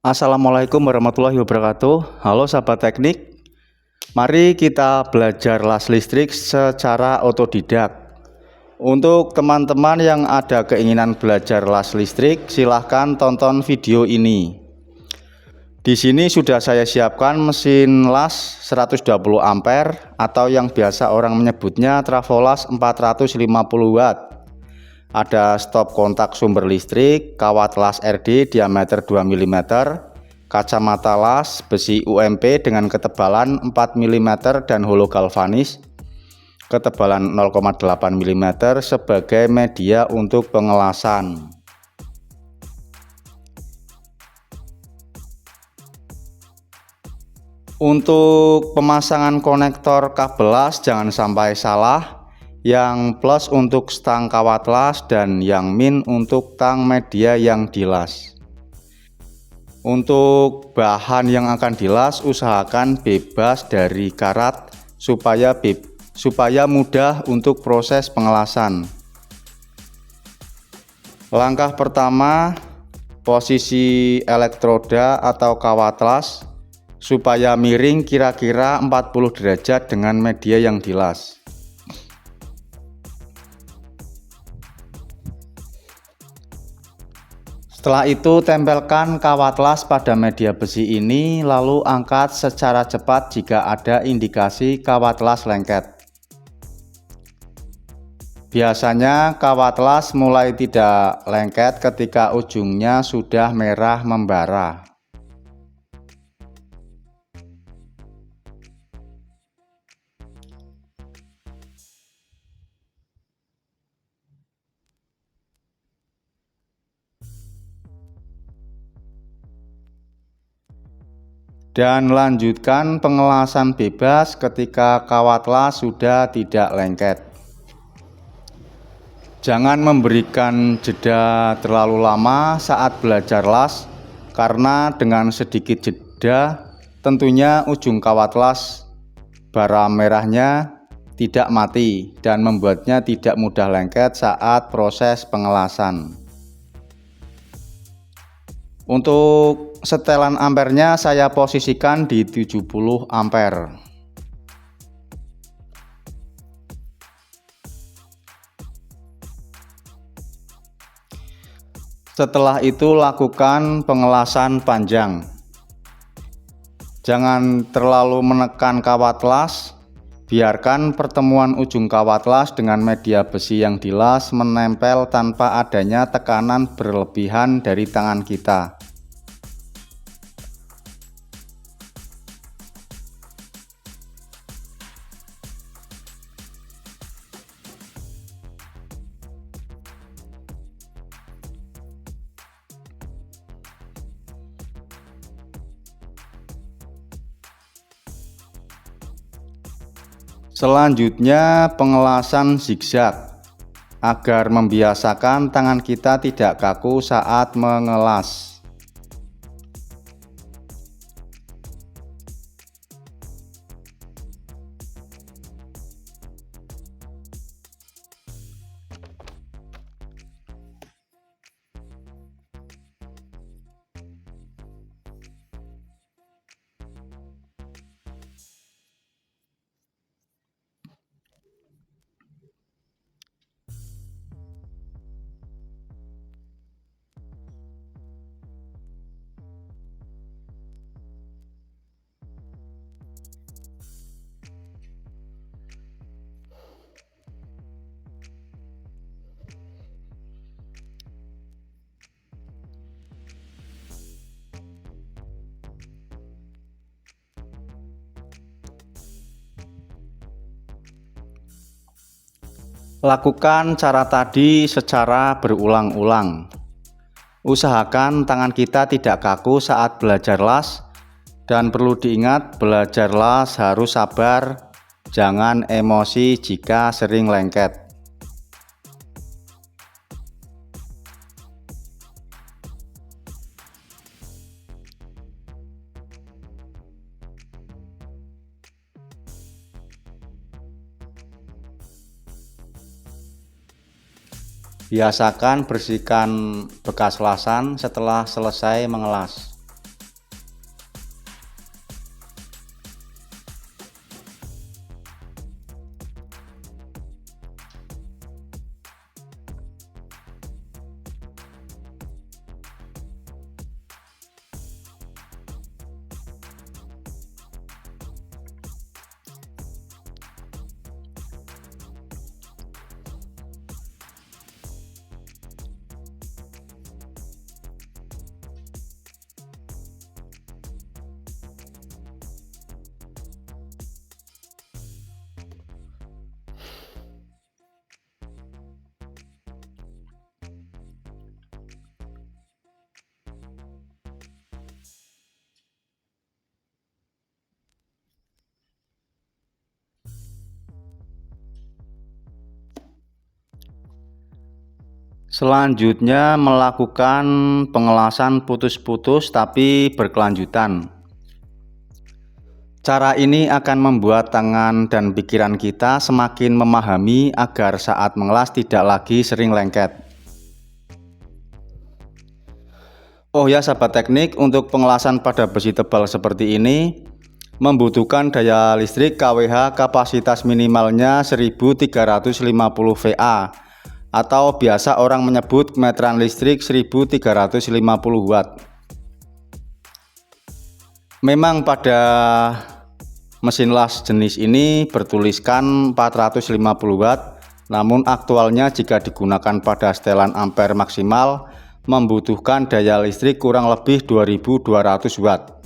Assalamualaikum warahmatullahi wabarakatuh. Halo sahabat teknik, mari kita belajar las listrik secara otodidak. Untuk teman-teman yang ada keinginan belajar las listrik, silahkan tonton video ini. Di sini sudah saya siapkan mesin las 120 ampere atau yang biasa orang menyebutnya Trafolas 450 watt. Ada stop kontak sumber listrik, kawat las RD diameter 2 mm, kacamata las besi UMP dengan ketebalan 4 mm dan holo galvanis ketebalan 0,8 mm sebagai media untuk pengelasan. Untuk pemasangan konektor kabel las jangan sampai salah. Yang plus untuk stang kawat las dan yang min untuk tang media yang dilas. Untuk bahan yang akan dilas usahakan bebas dari karat supaya mudah untuk proses pengelasan. Langkah pertama, posisi elektroda atau kawat las supaya miring kira-kira 40 derajat dengan media yang dilas. Setelah itu tempelkan kawat las pada media besi ini, lalu angkat secara cepat jika ada indikasi kawat las lengket. Biasanya kawat las mulai tidak lengket ketika ujungnya sudah merah membara. Dan lanjutkan pengelasan bebas ketika kawat las sudah tidak lengket. Jangan memberikan jeda terlalu lama saat belajar las, karena dengan sedikit jeda tentunya ujung kawat las bara merahnya tidak mati dan membuatnya tidak mudah lengket saat proses pengelasan. Untuk setelan ampernya saya posisikan di 70 ampere. Setelah itu lakukan pengelasan panjang. Jangan terlalu menekan kawat las, biarkan pertemuan ujung kawat las dengan media besi yang dilas menempel tanpa adanya tekanan berlebihan dari tangan kita. Selanjutnya pengelasan zigzag agar membiasakan tangan kita tidak kaku saat mengelas. Lakukan cara tadi secara berulang-ulang. Usahakan tangan kita tidak kaku saat belajar las, dan perlu diingat belajar las harus sabar, jangan emosi jika sering lengket. Biasakan bersihkan bekas lasan setelah selesai mengelas. Selanjutnya melakukan pengelasan putus-putus tapi berkelanjutan. Cara ini akan membuat tangan dan pikiran kita semakin memahami agar saat mengelas tidak lagi sering lengket. Oh ya sahabat teknik, untuk pengelasan pada besi tebal seperti ini membutuhkan daya listrik kWh kapasitas minimalnya 1350 VA atau biasa orang menyebut meteran listrik 1350 Watt. Memang pada mesin las jenis ini bertuliskan 450 Watt, namun aktualnya jika digunakan pada setelan ampere maksimal membutuhkan daya listrik kurang lebih 2200 Watt.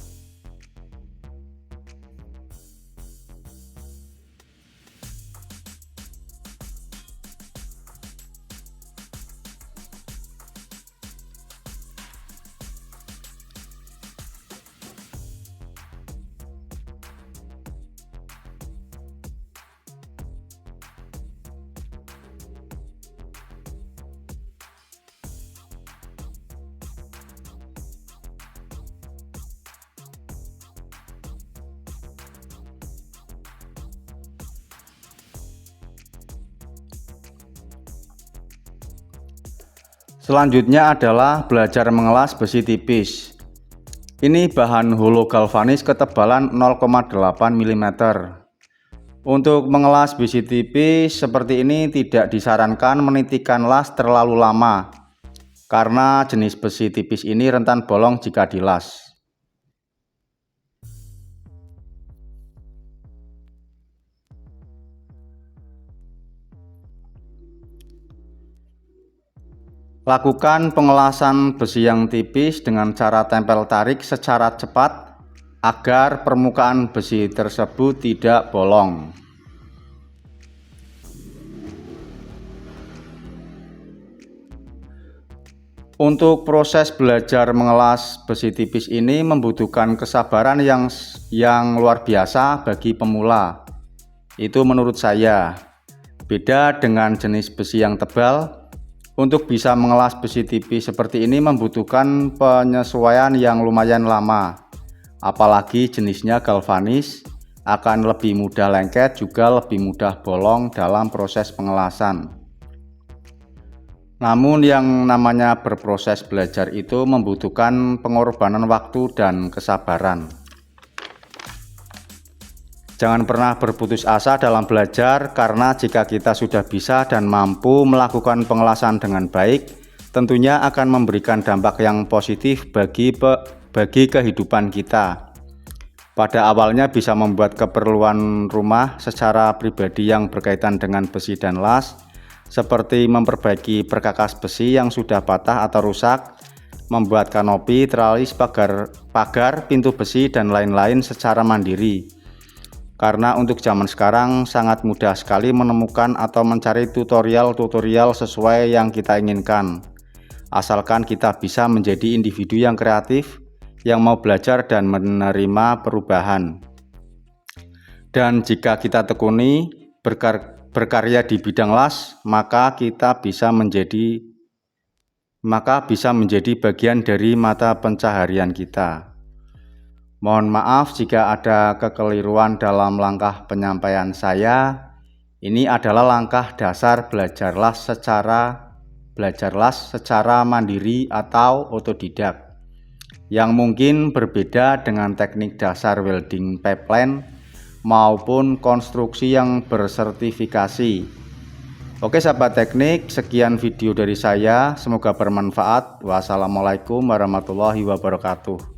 Selanjutnya adalah belajar mengelas besi tipis. Ini bahan holo galvanis ketebalan 0,8 mm. Untuk mengelas besi tipis seperti ini tidak disarankan menitikan las terlalu lama, karena jenis besi tipis ini rentan bolong jika dilas. Lakukan pengelasan besi yang tipis dengan cara tempel tarik secara cepat agar permukaan besi tersebut tidak bolong. Untuk proses belajar mengelas besi tipis ini membutuhkan kesabaran yang luar biasa bagi pemula. Itu menurut saya. Beda dengan jenis besi yang tebal. Untuk bisa mengelas besi tipis seperti ini membutuhkan penyesuaian yang lumayan lama. Apalagi jenisnya galvanis, akan lebih mudah lengket juga lebih mudah bolong dalam proses pengelasan. Namun yang namanya berproses belajar itu membutuhkan pengorbanan waktu dan kesabaran. Jangan pernah berputus asa dalam belajar, karena jika kita sudah bisa dan mampu melakukan pengelasan dengan baik, tentunya akan memberikan dampak yang positif bagi kehidupan kita. Pada awalnya bisa membuat keperluan rumah secara pribadi yang berkaitan dengan besi dan las, seperti memperbaiki perkakas besi yang sudah patah atau rusak, membuat kanopi, tralis, pagar, pintu besi, dan lain-lain secara mandiri. Karena untuk zaman sekarang sangat mudah sekali menemukan atau mencari tutorial-tutorial sesuai yang kita inginkan. Asalkan kita bisa menjadi individu yang kreatif, yang mau belajar dan menerima perubahan. Dan jika kita tekuni berkarya di bidang las, maka bisa menjadi bagian dari mata pencaharian kita. Mohon maaf jika ada kekeliruan dalam langkah penyampaian saya. Ini adalah langkah dasar belajar las secara mandiri atau otodidak, yang mungkin berbeda dengan teknik dasar welding pipeline maupun konstruksi yang bersertifikasi. Oke sahabat teknik, sekian video dari saya, semoga bermanfaat. Wassalamualaikum warahmatullahi wabarakatuh.